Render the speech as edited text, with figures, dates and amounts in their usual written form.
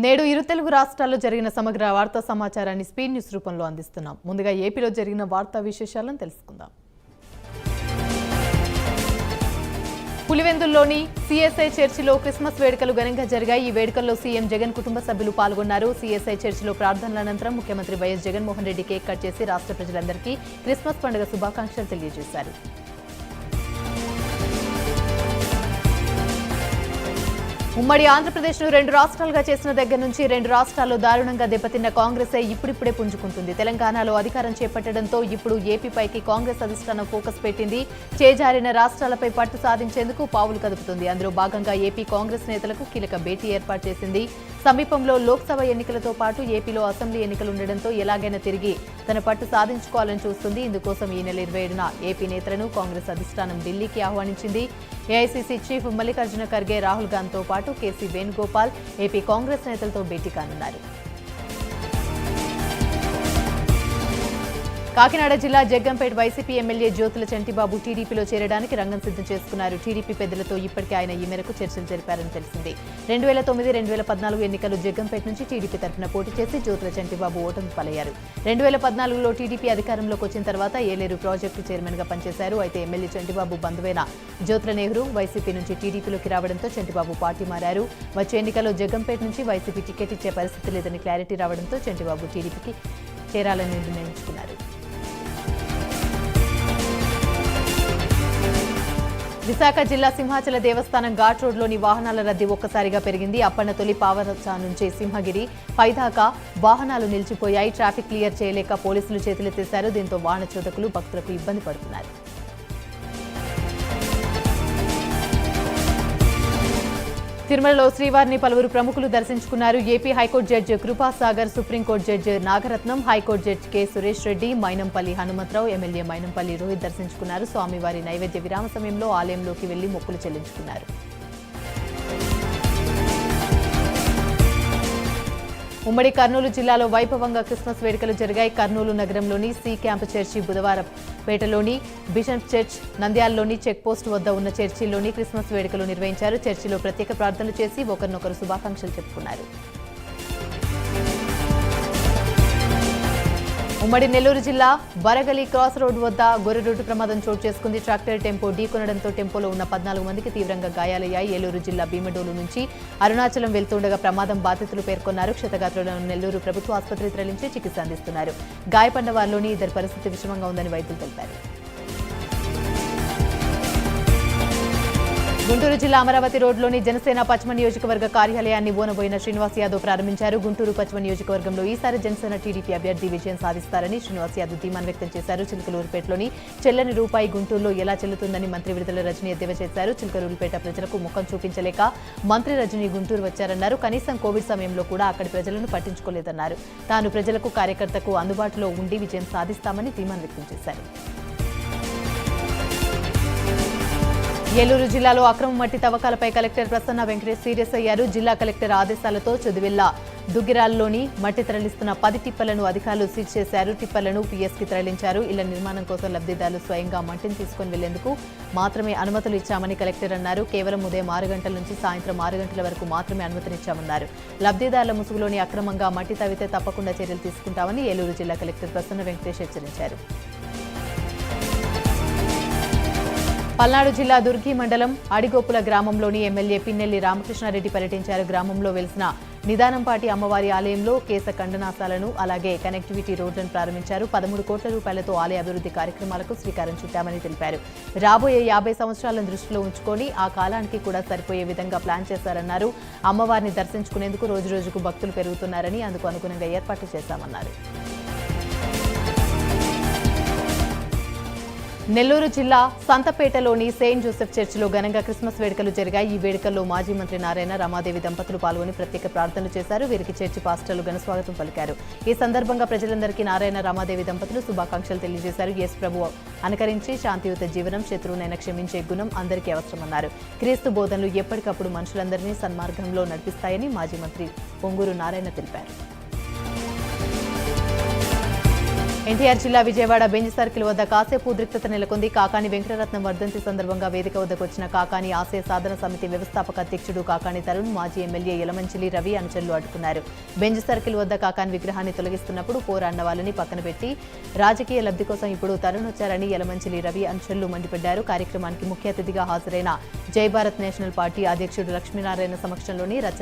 నేడు ఇరు తెలుగు రాష్ట్రాల్లో జరిగిన సమగ్ర వార్తా సమాచారాన్ని స్పీడ్ న్యూస్ రూపంలో అందిస్తున్నాం. ముందుగా ఏపీలో జరిగిన వార్తా విశేషాలను తెలుసుకుందాం. పులివెందుల్లోని సిఎస్ఐ చర్చిలో క్రిస్మస్ వేడుకలు ఘనంగా జరిగాయి. ఈ వేడుకల్లో సీఎం జగన్ కుటుంబ సభ్యులు పాల్గొన్నారు. సిఎస్ఐ చర్చిలో ప్రార్థనల అనంతరం ముఖ్యమంత్రి YS Jaganmohan Reddy cake cut చేసి రాష్ట్ర ప్రజలందరికీ క్రిస్మస్ పండుగ శుభాకాంక్షలు తెలియజేశారు. ఉమ్మడి ఆంధ్రప్రదేశ్ను 2 రాష్ట్రాలుగా చేసిన దగ్గర నుంచి 2 రాష్ట్రాల్లో దారుణంగా దెబ్బతిన్న కాంగ్రెసే ఇప్పుడిప్పుడే పుంజుకుంటుంది. తెలంగాణలో అధికారం చేపట్టడంతో ఇప్పుడు ఏపీపైకి కాంగ్రెస్ అధిష్టానం ఫోకస్ పెట్టింది. చేజారిన రాష్ట్రాలపై పట్టు సాధించేందుకు పావులు కదుపుతుంది. అందులో భాగంగా ఏపీ కాంగ్రెస్ నేతలకు కీలక భేటీ ఏర్పాటు చేసింది. సమీపంలో లోక్సభ ఎన్నికలతో పాటు ఏపీలో అసెంబ్లీ ఎన్నికలు ఉండడంతో ఎలాగైనా తిరిగి తన పట్టు సాధించుకోవాలని చూస్తుంది. ఇందుకోసం ఈ నెల 27న ఏపీ నేతలను కాంగ్రెస్ అధిష్టానం ఢిల్లీకి ఆహ్వానించింది. ఏఐసీసీ చీఫ్ మల్లికార్జున ఖర్గే, రాహుల్ గాంధీతో పాటు కేసీ వేణుగోపాల్ ఏపీ కాంగ్రెస్ నేతలతో భేటీ కానున్నారు. కాకినాడ జిల్లా జగ్గంపేట వైసీపీ ఎమ్మెల్యే జ్యోతుల చంటిబాబు టీడీపీలో చేరడానికి రంగం సిద్ధం చేసుకున్నారు. టీడీపీ పెద్దలతో ఇప్పటికే ఆయన ఈ మేరకు చర్చలు జరిపారని తెలిసింది. 2009-2014 ఎన్నికలు జగ్గంపేట నుంచి టీడీపీ తరఫున పోటీ చేసి జ్యోతుల చంటిబాబు ఓటమి పాలయ్యారు. 2014లో టీడీపీ అధికారంలోకి వచ్చిన తర్వాత ఏలేరు ప్రాజెక్టు చైర్మన్ గా పనిచేశారు. అయితే ఎమ్మెల్యే చంటిబాబు బంధువైన జ్యోతుల నెహ్రూ వైసీపీ నుంచి టీడీపీలోకి రావడంతో చంటిబాబు పార్టీ మారారు. వచ్చే ఎన్నికల్లో జగ్గంపేట నుంచి వైసీపీ టికెట్ ఇచ్చే పరిస్థితి లేదని క్లారిటీ రావడంతో చంటిబాబు టీడీపీకి చేరాలని నిర్ణయించుకున్నారు. విశాఖ జిల్లా సింహాచల దేవస్థానం ఘాట్ రోడ్లోని వాహనాల రద్దీ ఒక్కసారిగా పెరిగింది. అప్పన్న తొలి పావరచ నుంచి సింహగిరి పైదాకా వాహనాలు నిలిచిపోయాయి. ట్రాఫిక్ క్లియర్ చేయలేక పోలీసులు చేతులెత్తేశారు. దీంతో వాహన చోదకులు భక్తులకు ఇబ్బంది పడుతున్నారు. తిరుమలలో శ్రీవారిని పలువురు ప్రముఖులు దర్శించుకున్నారు. AP high court judge Krupasagar, supreme court judge Nagarathnam, high court judge K Suresh Reddy, Mynampally Hanumantharao, MLA Mynampally Rohit దర్శించుకున్నారు. స్వామివారి నైవేద్య విరామ సమయంలో ఆలయంలోకి వెళ్లి మొక్కులు చెల్లించుకున్నారు. ఉమ్మడి కర్నూలు జిల్లాలో వైభవంగా క్రిస్మస్ వేడుకలు జరిగాయి. కర్నూలు నగరంలోని సి క్యాంప్ చర్చి, బుధవారపేటలోని బిషప్ చర్చ్, నంద్యాలలోని చెక్పోస్ట్ వద్ద ఉన్న చర్చిల్లోని క్రిస్మస్ వేడుకలు నిర్వహించారు. చర్చిలో ప్రత్యేక ప్రార్థనలు చేసి ఒకరినొకరు శుభాకాంక్షలు చెప్పుకున్నారు. ఉమ్మడి నెల్లూరు జిల్లా బరగలి క్రాస్ రోడ్ వద్ద గొర్రెరోడ్డు ప్రమాదం చోటు చేసుకుంది. ట్రాక్టర్ టెంపో ఢీకొనడంతో టెంపోలో ఉన్న 14 మందికి తీవ్రంగా గాయాలయ్యాయి. ఏలూరు జిల్లా భీమడోలు నుంచి అరుణాచలం వెళ్తుండగా ప్రమాదం బాధితులు పేర్కొన్నారు. క్షతగాత్రులను నెల్లూరు ప్రభుత్వ ఆసుపత్రికి తరలించి చికిత్స అందిస్తున్నారు. గాయపడ్డ వారిలోని 2 పరిస్థితి విషమంగా ఉందని వైద్యులు తెలిపారు. గుంటూరు జిల్లా అమరావతి రోడ్లోని జనసేన పశ్చిమ నియోజకవర్గ కార్యాలయాన్ని ఓనబోయిన శ్రీనివాస్ యాదవ్ ప్రారంభించారు. గుంటూరు పశ్చిమ నియోజకవర్గంలో ఈసారి జనసేన టీడీపీ అభ్యర్థి విజయం సాధిస్తారని శ్రీనివాస్ యాదవ్ ధీమాను వ్యక్తం చేశారు. చిలకలూరుపేటలోని చెల్లని రూపాయి గుంటూరులో ఎలా చెల్లుతుందని మంత్రి విడుదల రజనీ ఎద్దేవా చేశారు. చిలకలూరుపేట ప్రజలకు ముఖం చూపించలేక మంత్రి రజనీ గుంటూరు వచ్చారన్నారు. కనీసం కోవిడ్ సమయంలో కూడా అక్కడి ప్రజలను పట్టించుకోలేదన్నారు. తాను ప్రజలకు, కార్యకర్తకు అందుబాటులో ఉండి విజయం సాధిస్తామని ధీమాను వ్యక్తం చేశారు. ఏలూరు జిల్లాలో అక్రమ మట్టి తవ్వకాలపై కలెక్టర్ ప్రసన్న వెంకటేష్ సీరియస్ అయ్యారు. జిల్లా కలెక్టర్ ఆదేశాలతో చొదివిల్ల దుగ్గిరాల్లోని మట్టి తరలిస్తున్న 10 టిప్పర్లను అధికారులు సీజ్ చేశారు. టిప్పర్లను పీఎస్కి తరలించారు. ఇళ్ల నిర్మాణం కోసం లబ్ధిదారులు స్వయంగా మట్టిని తీసుకుని వెళ్లేందుకు మాత్రమే అనుమతులు ఇచ్చామని కలెక్టర్ అన్నారు. కేవలం ఉదయం 6 గంటల నుంచి సాయంత్రం 6 గంటల వరకు మాత్రమే అనుమతినిచ్చామన్నారు. లబ్ధిదారుల ముసుగులోని అక్రమంగా మట్టి తవ్వితే తప్పకుండా చర్యలు తీసుకుంటామని ఏలూరు జిల్లా కలెక్టర్ ప్రసన్న వెంకటేష్ హెచ్చరించారు. పల్నాడు జిల్లా దుర్గి మండలం అడిగోపుల గ్రామంలోని ఎమ్మెల్యే పిన్నెల్లి రామకృష్ణారెడ్డి పర్యటించారు. గ్రామంలో వెలిసిన నిదానంపాటి అమ్మవారి ఆలయంలో కేశ ఖండనాశాలను, అలాగే కనెక్టివిటీ రోడ్లను ప్రారంభించారు. 13 కోట్ల రూపాయలతో ఆలయ అభివృద్ధి కార్యక్రమాలకు శ్రీకారం చుట్టామని తెలిపారు. రాబోయే 50 సంవత్సరాలను దృష్టిలో ఉంచుకొని ఆ కాలానికి కూడా సరిపోయే విధంగా ప్లాన్ చేశారన్నారు. అమ్మవారిని దర్శించుకునేందుకు రోజురోజుకు భక్తులు పెరుగుతున్నారని అందుకు అనుగుణంగా ఏర్పాట్లు చేశామన్నారు. నెల్లూరు జిల్లా సంతపేటలోని సెయింట్ జోసెఫ్ చర్చిలో ఘనంగా క్రిస్మస్ వేడుకలు జరిగాయి. ఈ వేడుకల్లో మాజీ మంత్రి నారాయణ, రమాదేవి దంపతులు పాల్గొని ప్రత్యేక ప్రార్థనలు చేశారు. వీరికి చర్చి పాస్టర్లు ఘనస్వాగతం పలికారు. ఈ సందర్భంగా ప్రజలందరికీ నారాయణ, రమాదేవి దంపతులు శుభాకాంక్షలు తెలియజేశారు. యేసు ప్రభువు అనుకరించి శాంతియుత జీవనం, శత్రువునైనా క్షమించే గుణం అందరికీ అవసరమన్నారు. క్రీస్తు బోధనలు ఎప్పటికప్పుడు మనుషులందరినీ సన్మార్గంలో నడిపిస్తాయని మాజీ మంత్రి పొంగూరు నారాయణ తెలిపారు. ఎన్టీఆర్ జిల్లా విజయవాడ బెంజ్ సర్కిల్ వద్ద కాసేపు ఉద్రిక్తత నెలకొంది. కాకాని వెంకటరత్నం వర్ధంతి సందర్భంగా వేదిక వద్దకు వచ్చిన కాకాని ఆశయ సాధన సమితి వ్యవస్థాపక అధ్యక్షుడు కాకాని తరుణ్, మాజీ ఎమ్మెల్యే యలమంచిలి రవి అనుచరులు అడ్డుకున్నారు. బెంజ్ సర్కిల్ వద్ద కాకాని విగ్రహాన్ని తొలగిస్తున్నప్పుడు పోరాడిన వాళ్ళని పక్కన పెట్టి రాజకీయ లబ్ధి కోసం ఇప్పుడు తరుణ్ వచ్చారని యలమంచిలి రవి అనుచరులు మండిపడ్డారు. కార్యక్రమానికి ముఖ్య అతిథిగా హాజరైన జై భారత్ నేషనల్ పార్టీ అధ్యక్షుడు లక్ష్మీనారాయణ సమక్షంలోని రచన